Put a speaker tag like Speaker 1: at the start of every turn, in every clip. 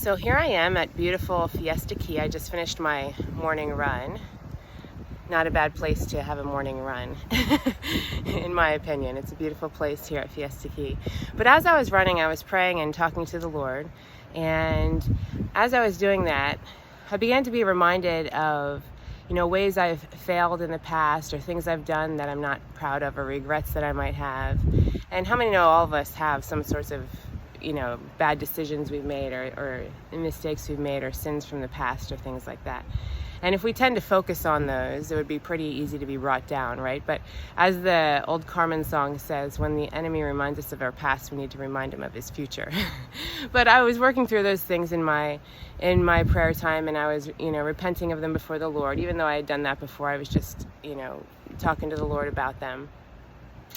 Speaker 1: So here I am at beautiful Fiesta Key. I just finished my morning run. Not a bad place to have a morning run, in my opinion. It's a beautiful place here at Fiesta Key. But as I was running, I was praying and talking to the Lord. And as I was doing that, I began to be reminded of, ways I've failed in the past or things I've done that I'm not proud of or regrets that I might have. And how many know all of us have some sorts of bad decisions we've made or mistakes we've made or sins from the past or things like that. And if we tend to focus on those, it would be pretty easy to be brought down, right? But as the old Carmen song says, when the enemy reminds us of our past, we need to remind him of his future. But I was working through those things in my prayer time, and I was, repenting of them before the Lord. Even though I had done that before, I was just, talking to the Lord about them.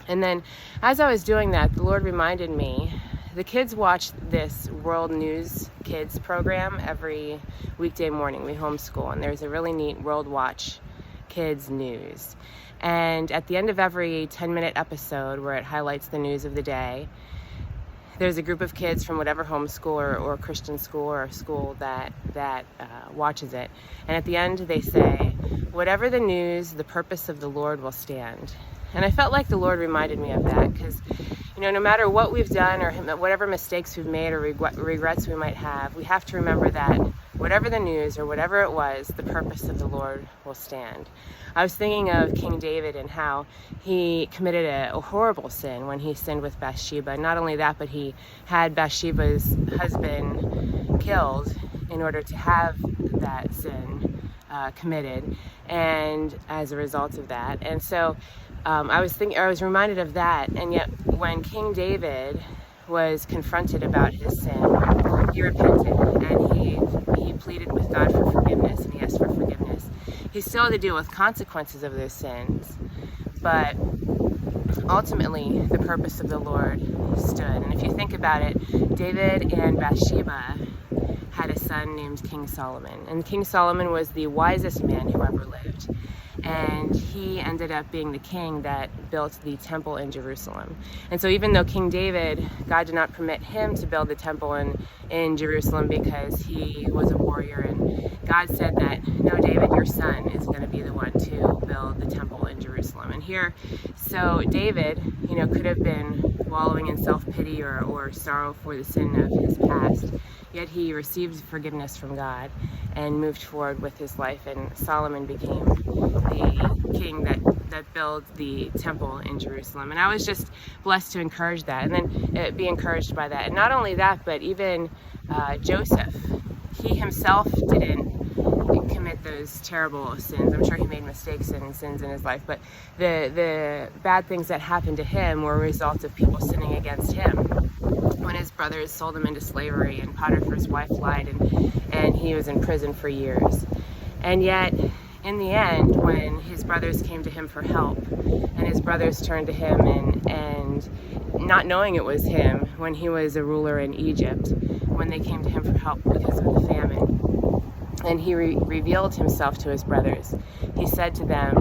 Speaker 1: And then as I was doing that, the Lord reminded me, the kids watch this World News Kids program every weekday morning. We homeschool, and there's a really neat World Watch Kids News. And at the end of every 10-minute episode where it highlights the news of the day, there's a group of kids from whatever homeschool or Christian school or school that watches it. And at the end they say, whatever the news, the purpose of the Lord will stand. And I felt like the Lord reminded me of that because, no matter what we've done or whatever mistakes we've made or regrets we might have, we have to remember that whatever the news or whatever it was, the purpose of the Lord will stand. I was thinking of King David and how he committed a horrible sin when he sinned with Bathsheba. Not only that, but he had Bathsheba's husband killed in order to have that sin committed, and as a result of that. And so I was reminded of that, and yet when King David was confronted about his sin, he repented and he pleaded with God for forgiveness, and he asked for forgiveness. He still had to deal with consequences of those sins, but ultimately the purpose of the Lord stood. And if you think about it, David and Bathsheba had a son named King Solomon, and King Solomon was the wisest man who ever lived. And he ended up being the king that built the temple in Jerusalem. And so even though King David, God did not permit him to build the temple in Jerusalem because he was a warrior, and God said that, no, David, your son is going to be the one to build the temple in Jerusalem. And here, so David, could have been wallowing in self-pity or sorrow for the sin of his past, yet he received forgiveness from God and moved forward with his life, and Solomon became the king that built the temple in Jerusalem. And I was just blessed to encourage that, and then be encouraged by that. And not only that, but even Joseph, he himself didn't commit those terrible sins. I'm sure he made mistakes and sins in his life, but the bad things that happened to him were a result of people sinning against him. When his brothers sold him into slavery, and Potiphar's wife lied, and he was in prison for years. And yet, in the end, when his brothers came to him for help, and his brothers turned to him and not knowing it was him, when he was a ruler in Egypt, when they came to him for help because of the famine, and he revealed himself to his brothers, he said to them,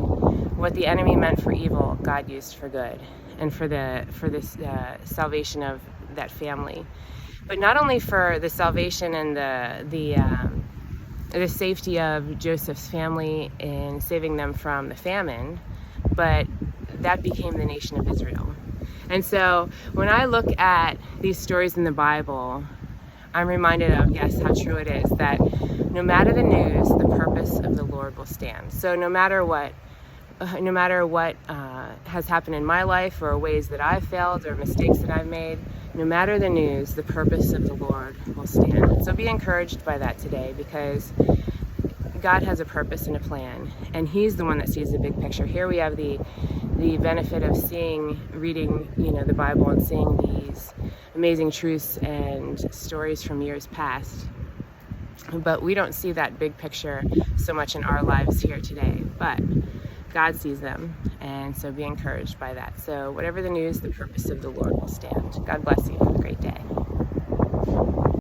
Speaker 1: what the enemy meant for evil, God used for good, and for this salvation of that family. But not only for the salvation and the safety of Joseph's family in saving them from the famine, but that became the nation of Israel. And so when I look at these stories in the Bible, I'm reminded of, yes, how true it is that no matter the news, the purpose of the Lord will stand. So no matter what has happened in my life, or ways that I've failed or mistakes that I've made, no matter the news, the purpose of the Lord will stand. So be encouraged by that today, because God has a purpose and a plan, and He's the one that sees the big picture. Here we have the benefit of reading, the Bible and seeing these amazing truths and stories from years past. But we don't see that big picture so much in our lives here today. But God sees them, and so be encouraged by that. So whatever the news, the purpose of the Lord will stand. God bless you. Have a great day.